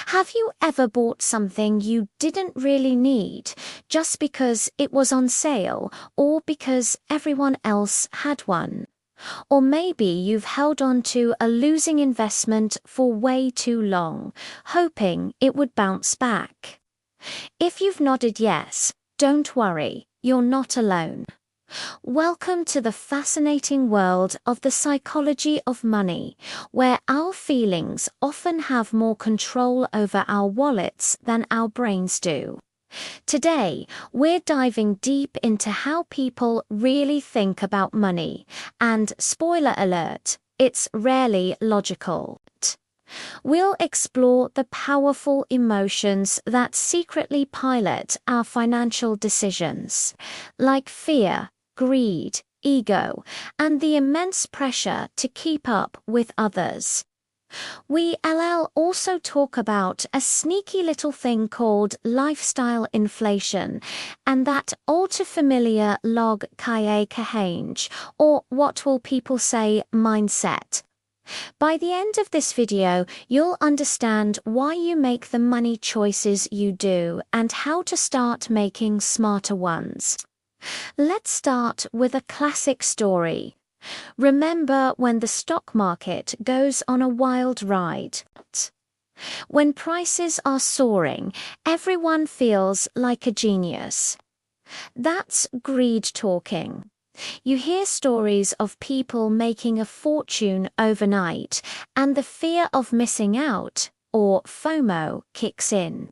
Have you ever bought something you didn't really need just because it was on sale or because everyone else had one? Or maybe you've held on to a losing investment for way too long, hoping it would bounce back. If you've nodded yes, don't worry, you're not alone. Welcome to the fascinating world of the psychology of money, where our feelings often have more control over our wallets than our brains do. Today, we're diving deep into how people really think about money, and spoiler alert, it's rarely logical. We'll explore the powerful emotions that secretly pilot our financial decisions, like fear, greed, ego, and the immense pressure to keep up with others. We'll also talk about a sneaky little thing called lifestyle inflation and that all too familiar log kaya kahange, or what will people say, mindset. By the end of this video, you'll understand why you make the money choices you do and how to start making smarter ones. Let's start with a classic story. Remember when the stock market goes on a wild ride? When prices are soaring, everyone feels like a genius. That's greed talking. You hear stories of people making a fortune overnight, and the fear of missing out, or FOMO, kicks in.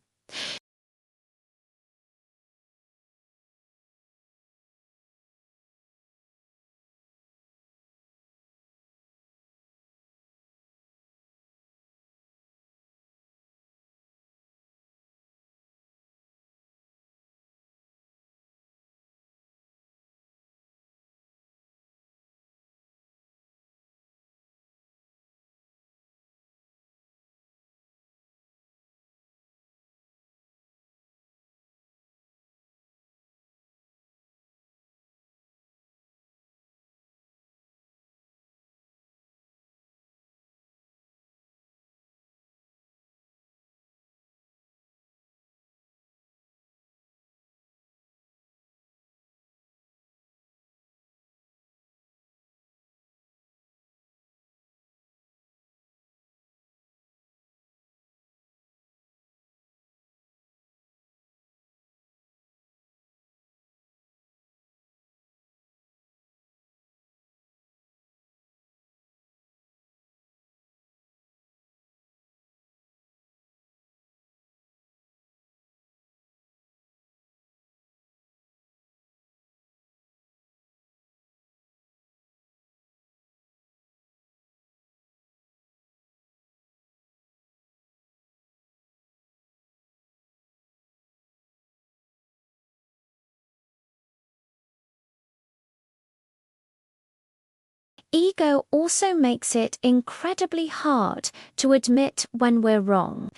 Ego also makes it incredibly hard to admit when we're wrong.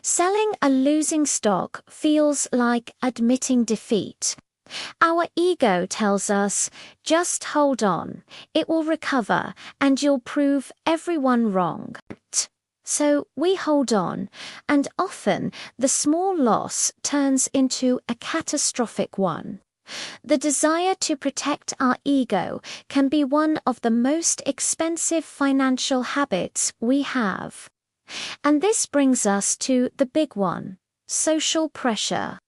Selling a losing stock feels like admitting defeat. Our ego tells us, just hold on, it will recover, and you'll prove everyone wrong. So we hold on, and often the small loss turns into a catastrophic one. The desire to protect our ego can be one of the most expensive financial habits we have. And this brings us to the big one, social pressure.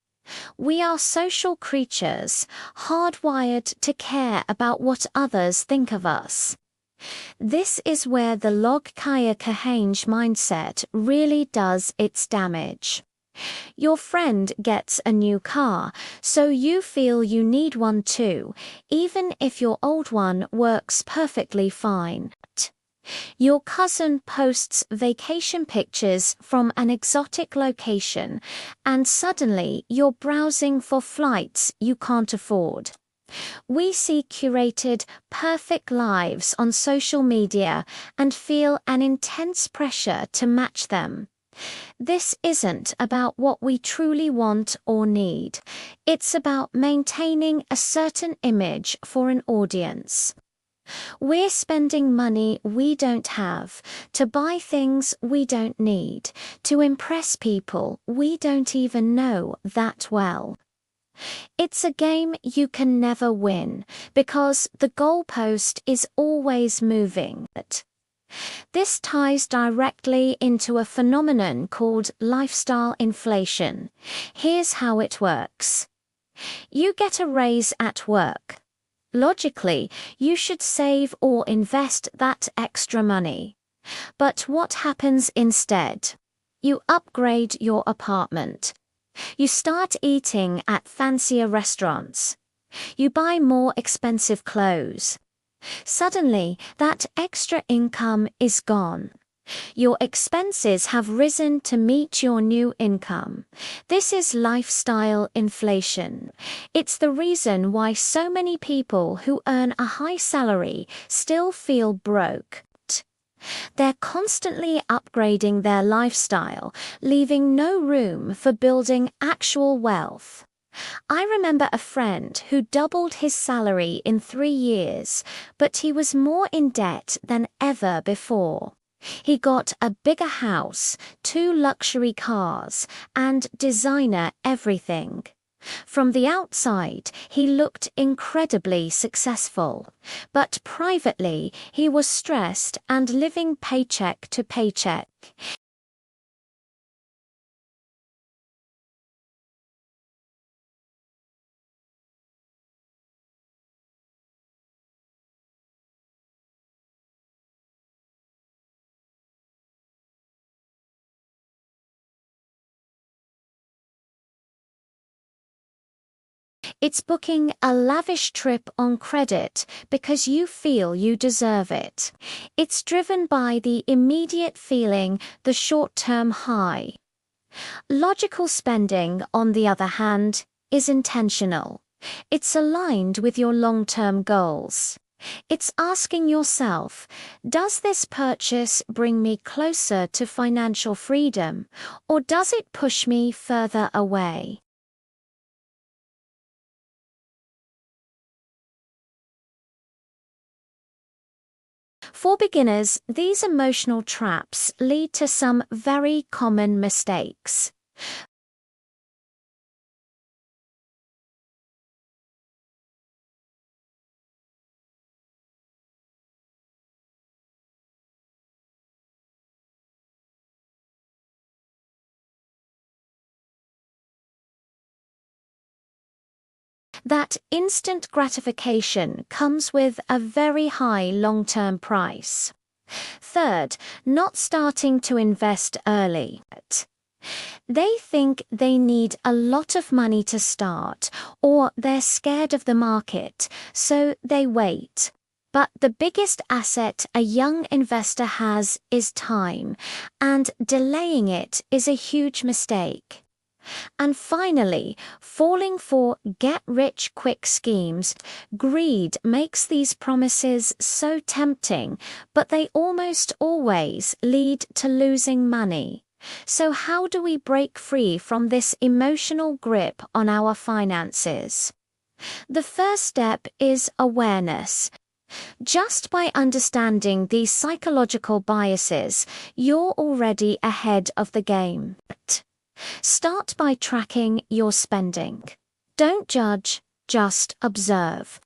We are social creatures, hardwired to care about what others think of us. This is where the log kaya kahange mindset really does its damage. Your friend gets a new car, so you feel you need one too, even if your old one works perfectly fine. Your cousin posts vacation pictures from an exotic location, and suddenly you're browsing for flights you can't afford. We see curated, perfect lives on social media and feel an intense pressure to match them. This isn't about what we truly want or need. It's about maintaining a certain image for an audience. We're spending money we don't have, to buy things we don't need, to impress people we don't even know that well. It's a game you can never win, because the goalpost is always moving. This ties directly into a phenomenon called lifestyle inflation. Here's how it works. You get a raise at work. Logically, you should save or invest that extra money. But what happens instead? You upgrade your apartment. You start eating at fancier restaurants. You buy more expensive clothes. Suddenly, that extra income is gone. Your expenses have risen to meet your new income. This is lifestyle inflation. It's the reason why so many people who earn a high salary still feel broke. They're constantly upgrading their lifestyle, leaving no room for building actual wealth. I remember a friend who doubled his salary in 3 years, but he was more in debt than ever before. He got a bigger house, 2 luxury cars, and designer everything. From the outside, he looked incredibly successful, but privately, he was stressed and living paycheck to paycheck. It's booking a lavish trip on credit because you feel you deserve it. It's driven by the immediate feeling, the short-term high. Logical spending, on the other hand, is intentional. It's aligned with your long-term goals. It's asking yourself, does this purchase bring me closer to financial freedom, or does it push me further away? For beginners, these emotional traps lead to some very common mistakes. That instant gratification comes with a very high long-term price. Third, not starting to invest early. They think they need a lot of money to start, or they're scared of the market, so they wait. But the biggest asset a young investor has is time, and delaying it is a huge mistake. And finally, falling for get-rich-quick schemes. Greed makes these promises so tempting, but they almost always lead to losing money. So how do we break free from this emotional grip on our finances? The first step is awareness. Just by understanding these psychological biases, you're already ahead of the game. Start by tracking your spending. Don't judge, just observe.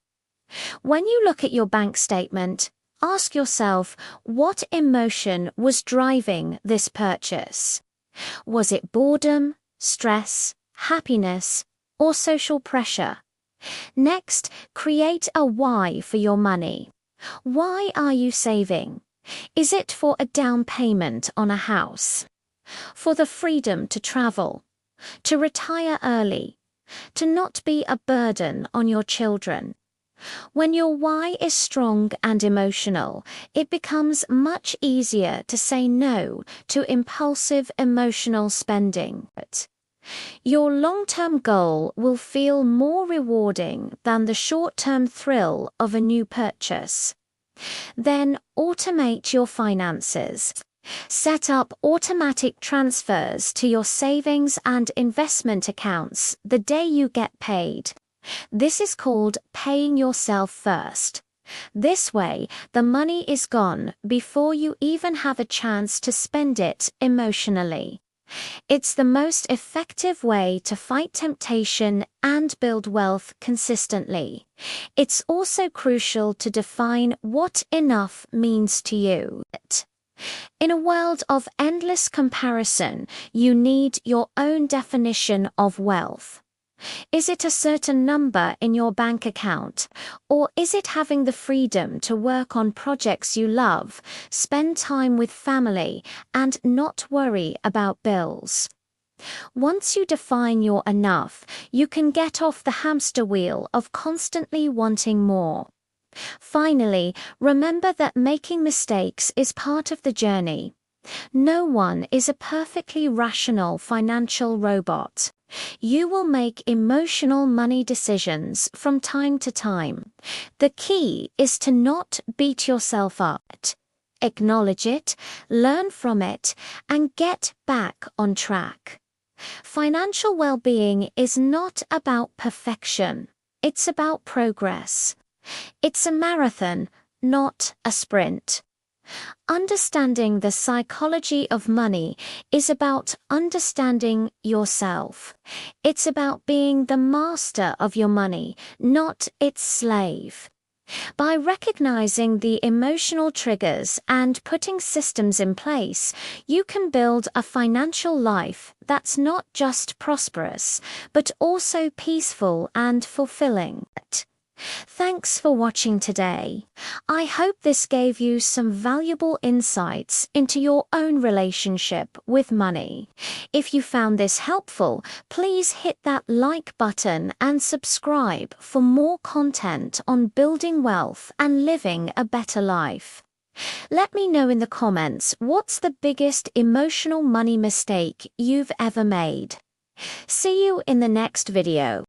When you look at your bank statement, ask yourself what emotion was driving this purchase. Was it boredom, stress, happiness, or social pressure? Next, create a why for your money. Why are you saving? Is it for a down payment on a house? For the freedom to travel, to retire early, to not be a burden on your children? When your why is strong and emotional, it becomes much easier to say no to impulsive emotional spending. Your long-term goal will feel more rewarding than the short-term thrill of a new purchase. Then automate your finances. Set up automatic transfers to your savings and investment accounts the day you get paid. This is called paying yourself first. This way, the money is gone before you even have a chance to spend it emotionally. It's the most effective way to fight temptation and build wealth consistently. It's also crucial to define what enough means to you. In a world of endless comparison, you need your own definition of wealth. Is it a certain number in your bank account? Or is it having the freedom to work on projects you love, spend time with family, and not worry about bills? Once you define your enough, you can get off the hamster wheel of constantly wanting more. Finally, remember that making mistakes is part of the journey. No one is a perfectly rational financial robot. You will make emotional money decisions from time to time. The key is to not beat yourself up. Acknowledge it, learn from it, and get back on track. Financial well-being is not about perfection. It's about progress. It's a marathon, not a sprint. Understanding the psychology of money is about understanding yourself. It's about being the master of your money, not its slave. By recognizing the emotional triggers and putting systems in place, you can build a financial life that's not just prosperous, but also peaceful and fulfilling. Thanks for watching today. I hope this gave you some valuable insights into your own relationship with money. If you found this helpful, please hit that like button and subscribe for more content on building wealth and living a better life. Let me know in the comments what's the biggest emotional money mistake you've ever made. See you in the next video.